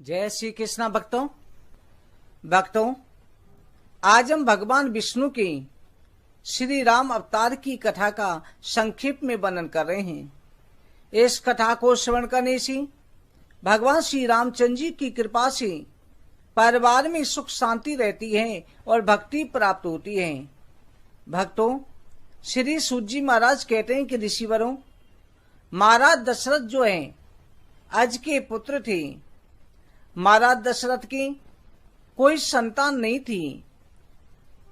जय श्री कृष्णा भक्तों, आज हम भगवान विष्णु की श्री राम अवतार की कथा का संक्षिप्त में वर्णन कर रहे हैं। इस कथा को श्रवण करने से भगवान श्री रामचंद्र जी की कृपा से परिवार में सुख शांति रहती है और भक्ति प्राप्त होती है। भक्तों, श्री सूत जी महाराज कहते हैं कि ऋषिवरों, महाराज दशरथ जो हैं अज के पुत्र थे। महाराज दशरथ की कोई संतान नहीं थी।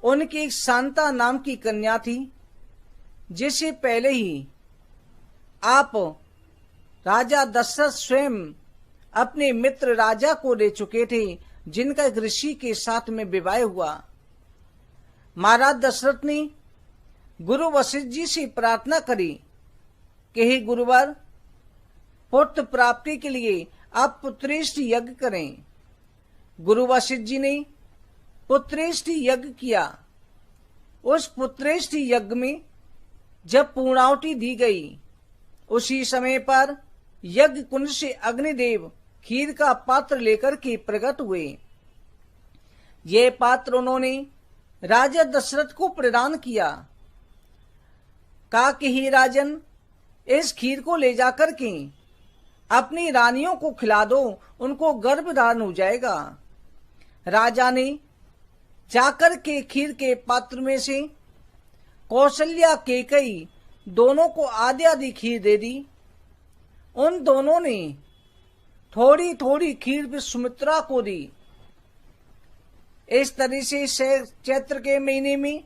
उनकी एक शांता नाम की कन्या थी, जिसे पहले ही आप राजा दशरथ स्वयं अपने मित्र राजा को दे चुके थे, जिनका एक ऋषि के साथ में विवाह हुआ। महाराज दशरथ ने गुरु वशिष्ठ जी से प्रार्थना करी कि हे गुरुवर, पुत्र प्राप्ति के लिए आप पुत्रेष्ठ यज्ञ करें। गुरु वशिष्ठ जी ने पुत्रेष्ठ यज्ञ किया। उस पुत्रेष्ठ यज्ञ में जब पूर्णाहुति दी गई, उसी समय पर यज्ञ कुंड से अग्निदेव खीर का पात्र लेकर के प्रकट हुए। ये पात्र उन्होंने राजा दशरथ को प्रदान किया। कहा कि हे राजन, इस खीर को ले जाकर के अपनी रानियों को खिला दो, उनको गर्भ धारण हो जाएगा। राजा ने जाकर के खीर के पात्र में से कौशल्या कैकेयी दोनों को आधी आधी खीर दे दी। उन दोनों ने थोड़ी थोड़ी खीर भी सुमित्रा को दी। इस तरह से चैत्र के महीने में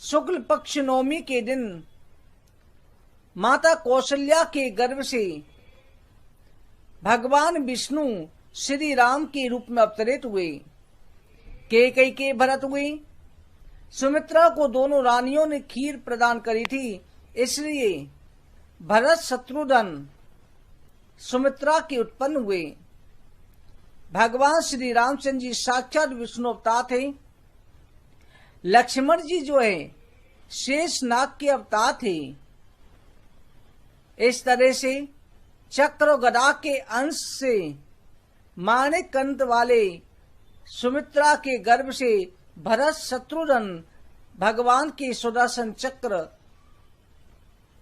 शुक्ल पक्ष नवमी के दिन माता कौशल्या के गर्भ से भगवान विष्णु श्री राम के रूप में अवतरित हुए। कैकेयी के भरत हुए। सुमित्रा को दोनों रानियों ने खीर प्रदान करी थी, इसलिए भरत शत्रुघ्न सुमित्रा के उत्पन्न हुए। भगवान श्री रामचंद्र जी साक्षात विष्णु अवतार थे। लक्ष्मण जी जो है शेष नाग के अवतार थे। इस तरह से चक्र गदा के अंश से माणिक कंठ वाले सुमित्रा के गर्भ से भरत शत्रुघ्न भगवान के सुदर्शन चक्र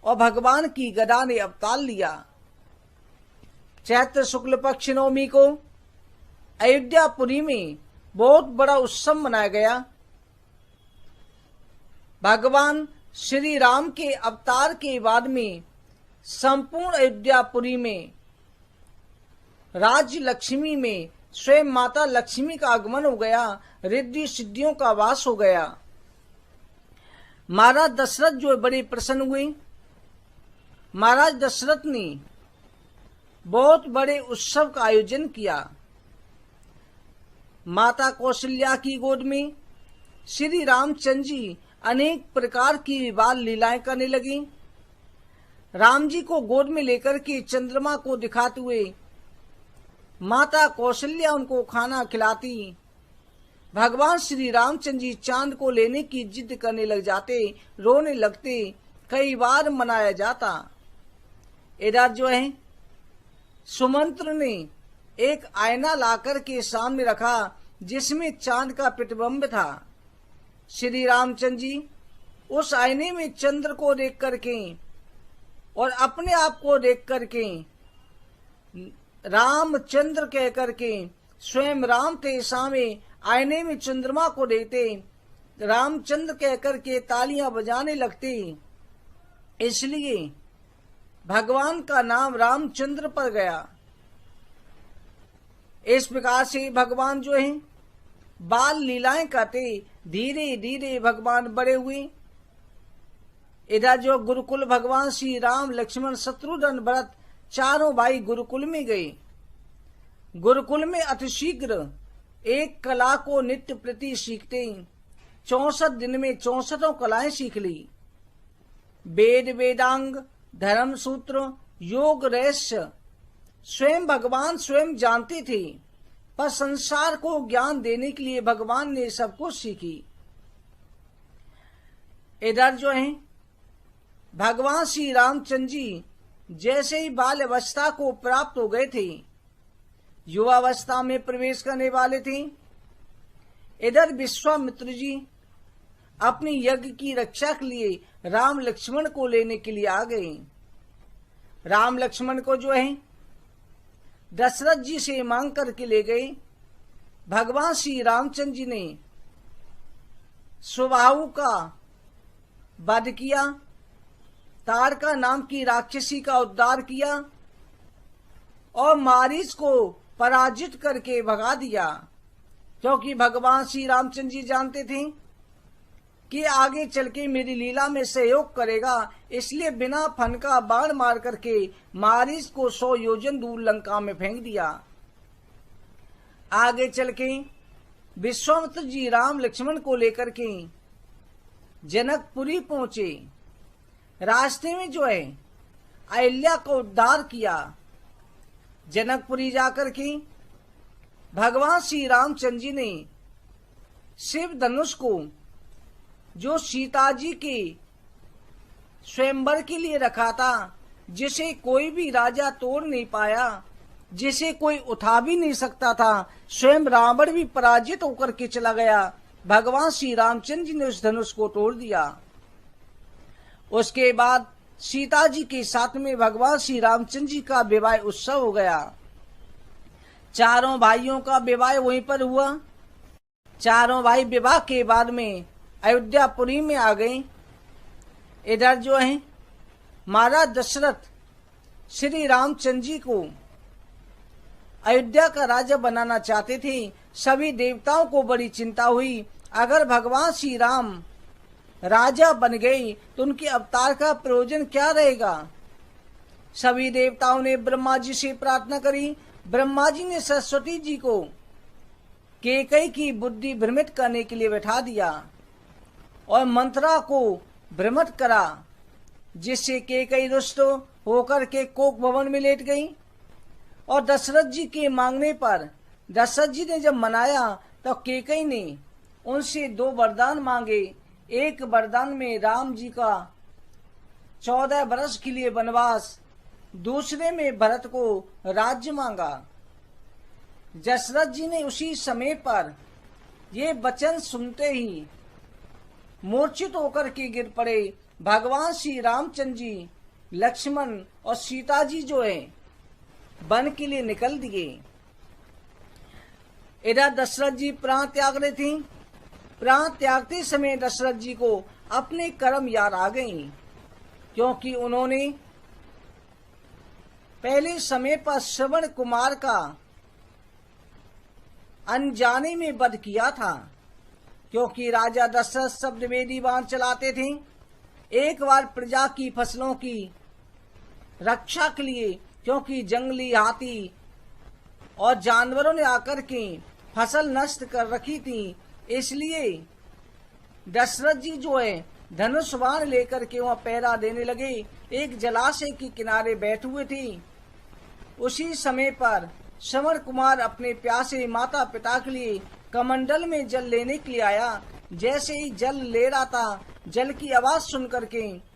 और भगवान की गदा ने अवतार लिया। चैत्र शुक्ल पक्ष नवमी को अयोध्यापुरी में बहुत बड़ा उत्सव मनाया गया। भगवान श्री राम के अवतार के बाद में संपूर्ण अयोध्यापुरी में राज लक्ष्मी में स्वयं माता लक्ष्मी का आगमन हो गया। रिद्धि सिद्धियों का वास हो गया। महाराज दशरथ जो बड़े प्रसन्न हुए। महाराज दशरथ ने बहुत बड़े उत्सव का आयोजन किया। माता कौशल्या की गोद में श्री रामचंद्र जी अनेक प्रकार की बाल लीलाएं करने लगी। राम जी को गोद में लेकर के चंद्रमा को दिखाते हुए माता कौशल्या उनको खाना खिलाती। भगवान श्री रामचंद्र जी चांद को लेने की जिद करने लग जाते, रोने लगते। कई बार मनाया जाता। इधर जो है सुमंत्र ने एक आईना लाकर के सामने रखा, जिसमें चांद का प्रतिबिंब था। श्री रामचंद्र जी उस आईने में चंद्र को देख करके और अपने आप को देख करके रामचंद्र कह करके स्वयं राम थे सामने आईने में चंद्रमा को देखते, रामचंद्र कह करके तालियां बजाने लगते। इसलिए भगवान का नाम रामचंद्र पर गया। इस प्रकार से भगवान जो है बाल लीलाएं करते। धीरे धीरे भगवान बड़े हुए। इधर जो गुरुकुल भगवान श्री राम लक्ष्मण शत्रुघ्न भरत चारों भाई गुरुकुल में गए। गुरुकुल में अतिशीघ्र एक कला को नित्य प्रति सीखते। 64 दिन में 64 कलाएं सीख ली। वेद वेदांग धर्म सूत्र योग रहस्य स्वयं भगवान स्वयं जानते थे, पर संसार को ज्ञान देने के लिए भगवान ने सब कुछ सीखी। इधर जो है भगवान श्री रामचंद्र जी जैसे ही बाल अवस्था को प्राप्त हो गए थे, युवावस्था में प्रवेश करने वाले थे। इधर विश्वामित्र जी अपनी यज्ञ की रक्षा के लिए राम लक्ष्मण को लेने के लिए आ गए। राम लक्ष्मण को जो है दशरथ जी से मांग करके ले गए। भगवान श्री रामचंद्र जी ने सुबाहु का वध किया, तारका नाम की राक्षसी का उद्धार किया और मारीच को पराजित करके भगा दिया, क्योंकि भगवान श्री रामचंद्र जी जानते थे कि आगे चल के मेरी लीला में सहयोग करेगा, इसलिए बिना फन का बाण मार करके मारीच को 100 योजन दूर लंका में फेंक दिया। आगे चल के विश्वामित्र जी राम लक्ष्मण को लेकर के जनकपुरी पहुंचे। रास्ते में जो है अहिल्या का उद्धार किया। जनकपुरी जाकर के भगवान श्री रामचंद्र जी ने शिव धनुष को, जो सीता जी के स्वयंवर के लिए रखा था, जिसे कोई भी राजा तोड़ नहीं पाया, जिसे कोई उठा भी नहीं सकता था, स्वयं रावण भी पराजित होकर के चला गया, भगवान श्री रामचंद्र जी ने उस धनुष को तोड़ दिया। उसके बाद सीता जी के साथ में भगवान श्री रामचंद्र जी का विवाह उत्सव हो गया। चारों भाइयों का विवाह वहीं पर हुआ। चारों भाई विवाह के बाद में अयोध्यापुरी में आ गए। इधर जो है महाराज दशरथ श्री रामचंद्र जी को अयोध्या का राजा बनाना चाहते थे। सभी देवताओं को बड़ी चिंता हुई, अगर भगवान श्री राम राजा बन गए तो उनके अवतार का प्रयोजन क्या रहेगा। सभी देवताओं ने ब्रह्मा जी से प्रार्थना करी। ब्रह्मा जी ने सरस्वती जी को कैकेयी की बुद्धि भ्रमित करने के लिए बैठा दिया और मंत्रा को भ्रमित करा, जिससे कैकेयी रुष्ट होकर के कोक भवन में लेट गई। और दशरथ जी के मांगने पर दशरथ जी ने जब मनाया तो कैकेयी ने उनसे 2 वरदान मांगे। एक वरदान में राम जी का 14 वर्ष के लिए वनवास, दूसरे में भरत को राज्य मांगा। दशरथ जी ने उसी समय पर ये वचन सुनते ही मूर्छित होकर के गिर पड़े। भगवान श्री रामचंद्र जी, लक्ष्मण और सीता जी जो है वन के लिए निकल दिए। इधर दशरथ जी प्राण त्याग रहे थे। प्राण त्यागते समय दशरथ जी को अपने कर्म याद आ गई, क्योंकि उन्होंने पहले समय पर श्रवण कुमार का अनजाने में वध किया था, क्योंकि राजा दशरथ शब्दवेदी बाण चलाते थे। एक बार प्रजा की फसलों की रक्षा के लिए, क्योंकि जंगली हाथी और जानवरों ने आकर के फसल नष्ट कर रखी थी, इसलिए दशरथ जी जो है धनुष बाण लेकर के वहां पहरा देने लगे। एक जलाशय के किनारे बैठे हुए थे। उसी समय पर श्रवण कुमार अपने प्यासे माता पिता के लिए कमंडल में जल लेने के लिए आया। जैसे ही जल ले रहा था, जल की आवाज सुन करके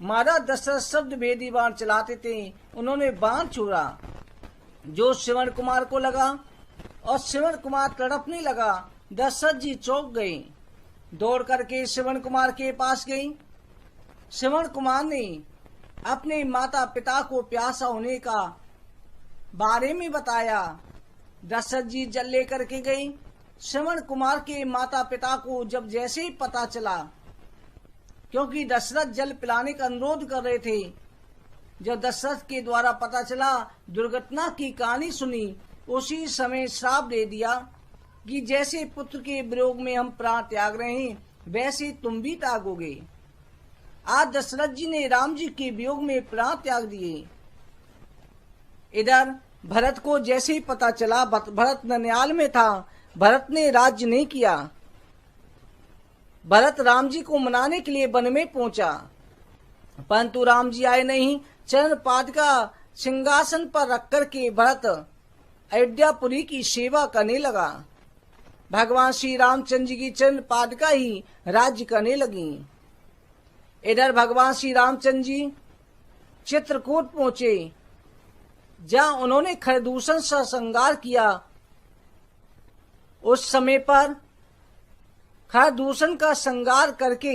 महाराज दशरथ शब्द भेदी बाण चलाते थे, उन्होंने बाण छोड़ा जो श्रवण कुमार को लगा और श्रवण कुमार तड़पने लगा। दशरथ जी चौंक गए, दौड़ करके श्रवण कुमार के पास गई। श्रवण कुमार ने अपने माता पिता को प्यासा होने का बारे में बताया। दशरथ जी जल लेकर के गई। श्रवण कुमार के माता पिता को जब जैसे ही पता चला, क्योंकि दशरथ जल पिलाने का अनुरोध कर रहे थे, जब दशरथ के द्वारा पता चला, दुर्घटना की कहानी सुनी, उसी समय श्राप दे दिया कि जैसे पुत्र के वियोग में हम प्राण त्याग रहे हैं, वैसे तुम भी त्यागोगे। आज दशरथ जी ने राम जी के वियोग में प्राण त्याग दिए। इधर भरत को जैसे ही पता चला, भरत ननिहाल में था, भरत ने राज्य नहीं किया। भरत राम जी को मनाने के लिए वन में पहुंचा, परंतु राम जी आए नहीं। चरण पादुका सिंहासन पर रख कर के भरत अयोध्यापुरी की सेवा करने लगा। भगवान श्री रामचंद्र जी की चरण पादुका ही राज्य करने लगी। इधर भगवान श्री रामचंद्र जी चित्रकूट पहुंचे। जहां उन्होंने खरदूषण सा श्रृंगार किया, उस समय पर खरदूषण का श्रृंगार करके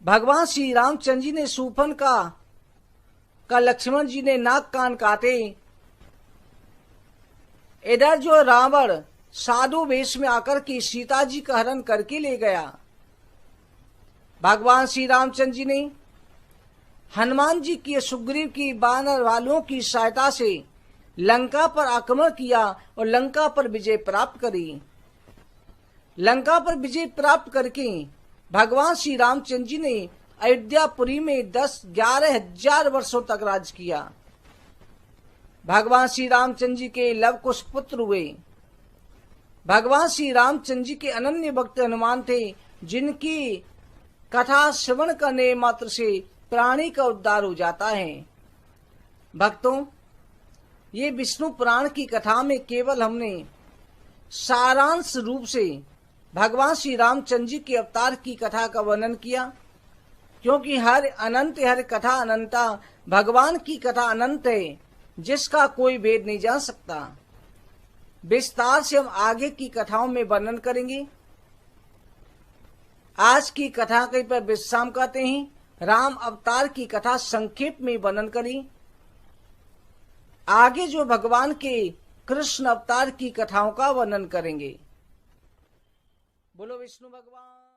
भगवान श्री रामचंद्र जी ने शूफन का लक्ष्मण जी ने नाक कान काटे। इधर जो रावण साधु वेश में आकर के सीता जी का हरण करके ले गया, भगवान श्री रामचंद्र जी ने हनुमान जी की सुग्रीव की वानर वालों की सहायता से लंका पर आक्रमण किया और लंका पर विजय प्राप्त करी। लंका पर विजय प्राप्त करके भगवान श्री रामचंद्र जी ने अयोध्यापुरी में 10-11 हजार वर्षों तक राज किया। भगवान श्री रामचंद्र जी के लव कुश पुत्र हुए। भगवान श्री रामचंद्र जी के अनन्य भक्त हनुमान थे, जिनकी कथा श्रवण करने मात्र से प्राणी का उद्धार हो जाता है। भक्तों, ये विष्णु पुराण की कथा में केवल हमने सारांश रूप से भगवान श्री रामचंद्र जी के अवतार की कथा का वर्णन किया, क्योंकि हर कथा अनंता, भगवान की कथा अनंत है, जिसका कोई भेद नहीं जान सकता। विस्तार से हम आगे की कथाओं में वर्णन करेंगे। आज की कथा के पर विश्राम करते हैं। राम अवतार की कथा संक्षेप में वर्णन करी। आगे जो भगवान के कृष्ण अवतार की कथाओं का वर्णन करेंगे। बोलो विष्णु भगवान।